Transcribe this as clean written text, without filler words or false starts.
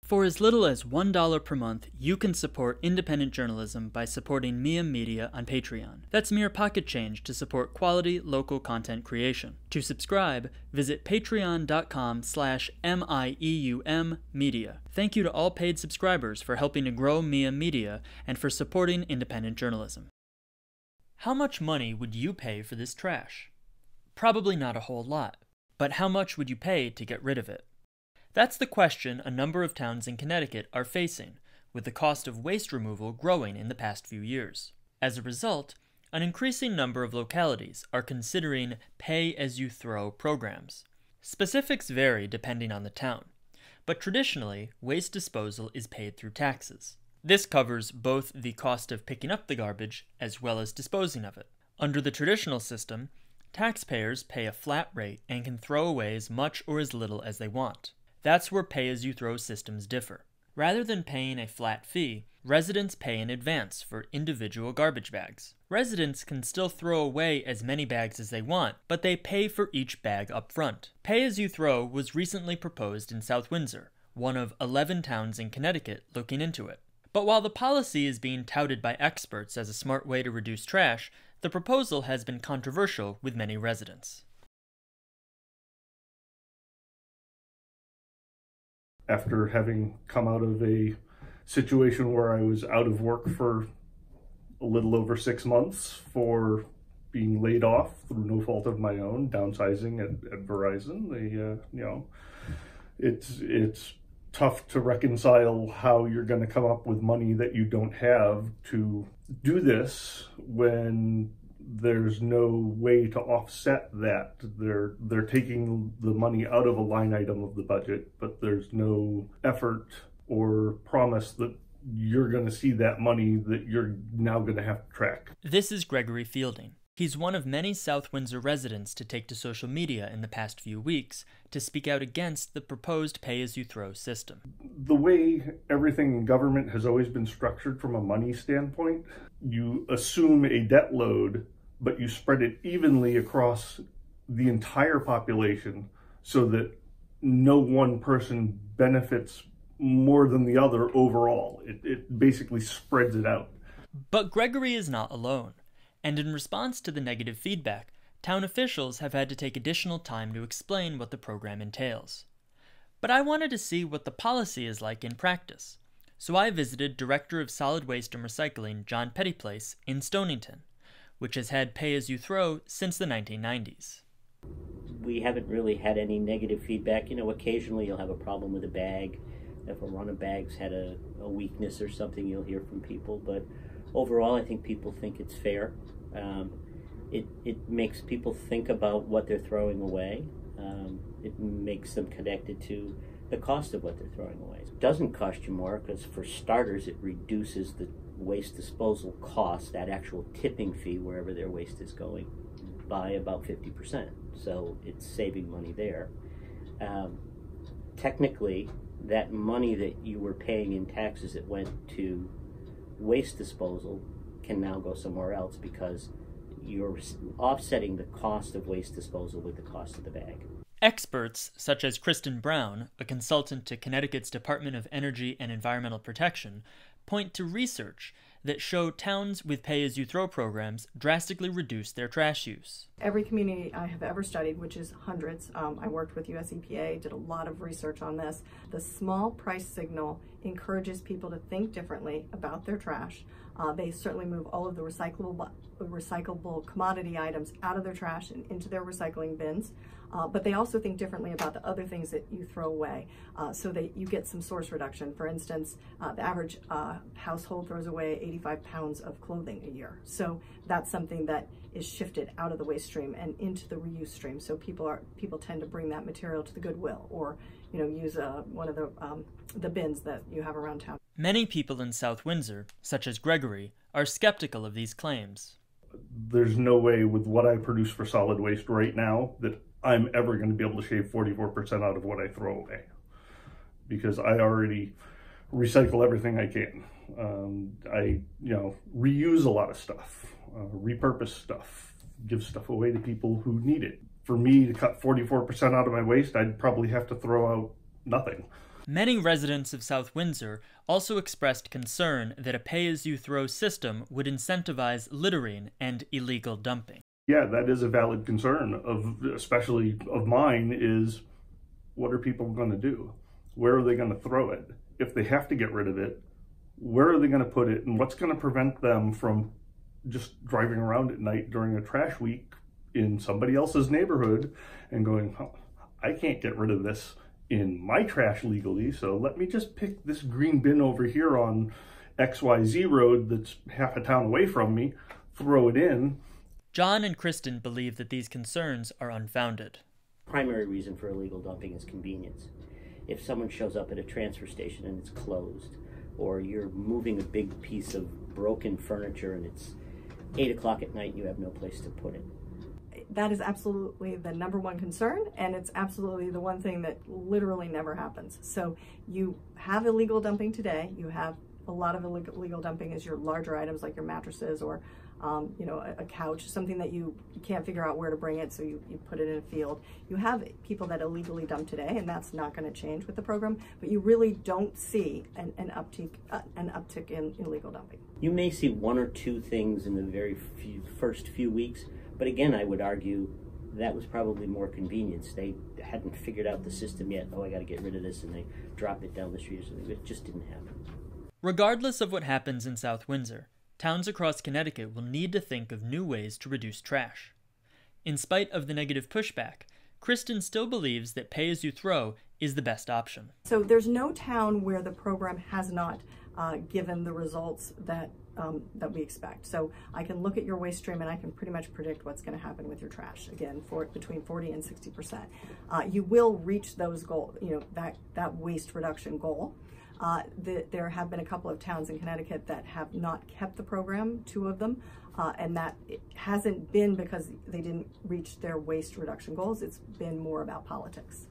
For as little as $1 per month, you can support independent journalism by supporting Mieum Media on Patreon. That's mere pocket change to support quality local content creation. To subscribe, visit patreon.com/MIEUM Media. Thank you to all paid subscribers for helping to grow Mieum Media and for supporting independent journalism. How much money would you pay for this trash? Probably not a whole lot, but how much would you pay to get rid of it? That's the question a number of towns in Connecticut are facing, with the cost of waste removal growing in the past few years. As a result, an increasing number of localities are considering pay-as-you-throw programs. Specifics vary depending on the town, but traditionally, waste disposal is paid through taxes. This covers both the cost of picking up the garbage as well as disposing of it. Under the traditional system, taxpayers pay a flat rate and can throw away as much or as little as they want. That's where pay-as-you-throw systems differ. Rather than paying a flat fee, residents pay in advance for individual garbage bags. Residents can still throw away as many bags as they want, but they pay for each bag up front. Pay-as-you-throw was recently proposed in South Windsor, one of 11 towns in Connecticut looking into it. But while the policy is being touted by experts as a smart way to reduce trash, the proposal has been controversial with many residents. After having come out of a situation where I was out of work for a little over 6 months for being laid off through no fault of my own, downsizing at Verizon, it's tough to reconcile how you're going to come up with money that you don't have to do this when there's no way to offset that. They're taking the money out of a line item of the budget, but there's no effort or promise that you're going to see that money that you're now going to have to track. This is Gregory Fielding. He's one of many South Windsor residents to take to social media in the past few weeks to speak out against the proposed pay-as-you-throw system. The way everything in government has always been structured from a money standpoint, you assume a debt load, but you spread it evenly across the entire population so that no one person benefits more than the other overall. It basically spreads it out. But Gregory is not alone, and in response to the negative feedback, town officials have had to take additional time to explain what the program entails. But I wanted to see what the policy is like in practice, so I visited Director of Solid Waste and Recycling John Pettyplace in Stonington, which has had pay-as-you-throw since the 1990s. We haven't really had any negative feedback. Occasionally you'll have a problem with a bag. If a run of bags had a weakness or something, you'll hear from people. But overall, I think people think it's fair. It makes people think about what they're throwing away. It makes them connected to the cost of what they're throwing away. It doesn't cost you more because, for starters, it reduces the waste disposal cost, that actual tipping fee wherever their waste is going, by about 50%. So it's saving money there. Technically, that money that you were paying in taxes that went to waste disposal can now go somewhere else because you're offsetting the cost of waste disposal with the cost of the bag. Experts, such as Kristen Brown, a consultant to Connecticut's Department of Energy and Environmental Protection, point to research that show towns with pay-as-you-throw programs drastically reduce their trash use. Every community I have ever studied, which is hundreds, I worked with US EPA, did a lot of research on this. The small price signal encourages people to think differently about their trash. They certainly move all of the recyclable commodity items out of their trash and into their recycling bins. But they also think differently about the other things that you throw away, so that you get some source reduction. For instance, the average household throws away 85 pounds of clothing a year. So that's something that is shifted out of the waste stream and into the reuse stream. So people tend to bring that material to the Goodwill, or use one of the bins that you have around town. Many people in South Windsor, such as Gregory, are skeptical of these claims. There's no way with what I produce for solid waste right now that I'm ever going to be able to shave 44% out of what I throw away, because I already recycle everything I can. I reuse a lot of stuff, repurpose stuff, give stuff away to people who need it. For me to cut 44% out of my waste, I'd probably have to throw out nothing. Many residents of South Windsor also expressed concern that a pay-as-you-throw system would incentivize littering and illegal dumping. Yeah, that is a valid concern, especially of mine, is what are people going to do? Where are they going to throw it? If they have to get rid of it, where are they going to put it? And what's going to prevent them from just driving around at night during a trash week in somebody else's neighborhood and going, oh, I can't get rid of this in my trash legally, so let me just pick this green bin over here on XYZ road that's half a town away from me, throw it in. John and Kristen believe that these concerns are unfounded. Primary reason for illegal dumping is convenience. If someone shows up at a transfer station and it's closed, or you're moving a big piece of broken furniture and it's 8 o'clock at night and you have no place to put it. That is absolutely the number one concern, and it's absolutely the one thing that literally never happens. So you have illegal dumping today. You have a lot of illegal dumping as your larger items like your mattresses or a couch, something that you can't figure out where to bring it, so you put it in a field. You have people that illegally dump today, and that's not going to change with the program, but you really don't see an uptick in illegal dumping. You may see one or two things in the first few weeks, but again, I would argue that was probably more convenience. They hadn't figured out the system yet. Oh, I got to get rid of this, and they dropped it down the street or something. It just didn't happen. Regardless of what happens in South Windsor, towns across Connecticut will need to think of new ways to reduce trash. In spite of the negative pushback, Kristen still believes that pay-as-you-throw is the best option. So there's no town where the program has not given the results that we expect. So I can look at your waste stream and I can pretty much predict what's going to happen with your trash. Again, between 40 and 60%. You will reach those goals, that waste reduction goal. There have been a couple of towns in Connecticut that have not kept the program, 2 of them, and that it hasn't been because they didn't reach their waste reduction goals. It's been more about politics.